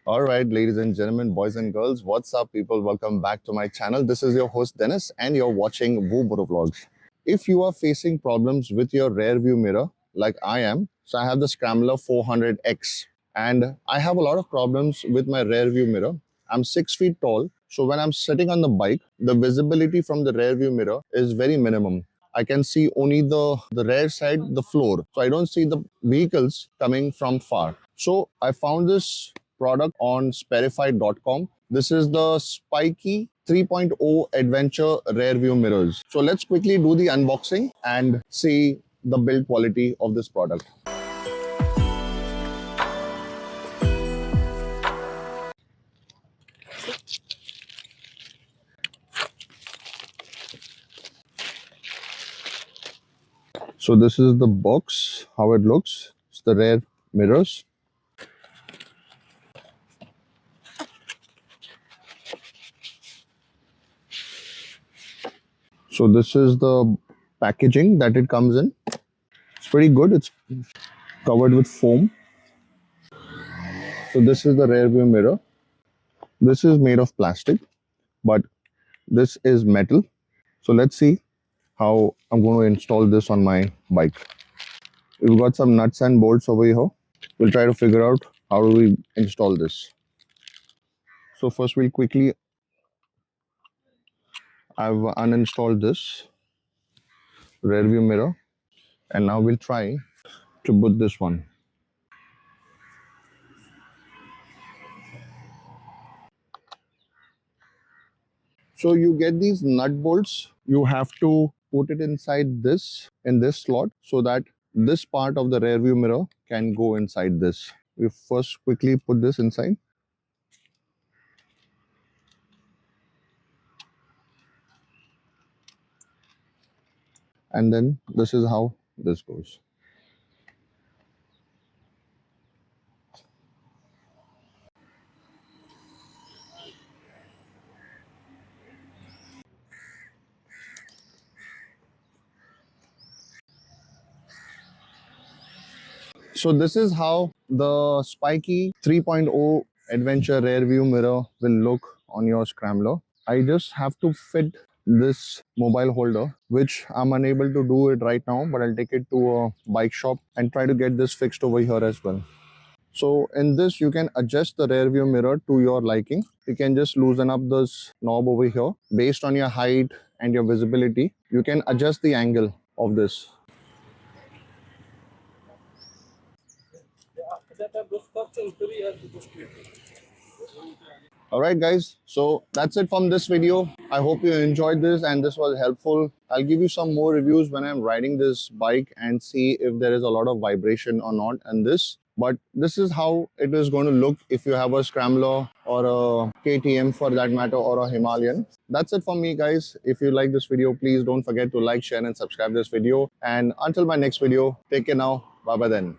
All right, ladies and gentlemen, boys and girls, what's up, people? Welcome back to my channel. This is your host Dennis, and you're watching Woo Moto Vlogs. If you are facing problems with your rear view mirror, like I am, so I have the Scrambler 400X, and I have a lot of problems with my rear view mirror. I'm 6 feet tall, so when I'm sitting on the bike, the visibility from the rear view mirror is very minimum. I can see only the rear side, the floor. So I don't see the vehicles coming from far. So I found this product on Sperify.com. This is the SPIKI 3.0 Adventure Rear View Mirrors. So let's quickly do the unboxing and see the build quality of this product. So this is the box, how it looks. It's the rear mirrors. So this is the packaging that it comes in. It's pretty good. It's covered with foam. So this is the rear view mirror. This is made of plastic, but this is metal. So let's see how I'm going to install this on my bike. We've got some nuts and bolts over here. We'll try to figure out how do we install this. So first we'll quickly, I've uninstalled this rear view mirror, and now we'll try to put this one. So you get these nut bolts. You have to put it inside this, in this slot, so that this part of the rear view mirror can go inside this. We first quickly put this inside. And then this is how this goes. So this is how the SPIKI 3.0 Adventure Rear View Mirror will look on your Scrambler. I just have to fit this mobile holder, which I'm unable to do it right now, but I'll take it to a bike shop and try to get this fixed over here as well. So in this, you can adjust the rear view mirror to your liking. You can just loosen up this knob over here. Based on your height and your visibility, you can adjust the angle of this. Alright guys, so that's it from this video. I hope you enjoyed this and this was helpful. I'll give you some more reviews when I'm riding this bike and see if there is a lot of vibration or not in this. But this is how it is going to look if you have a Scrambler or a KTM for that matter, or a Himalayan. That's it from me guys. If you like this video, please don't forget to like, share and subscribe this video. And until my next video, take care now. Bye bye then.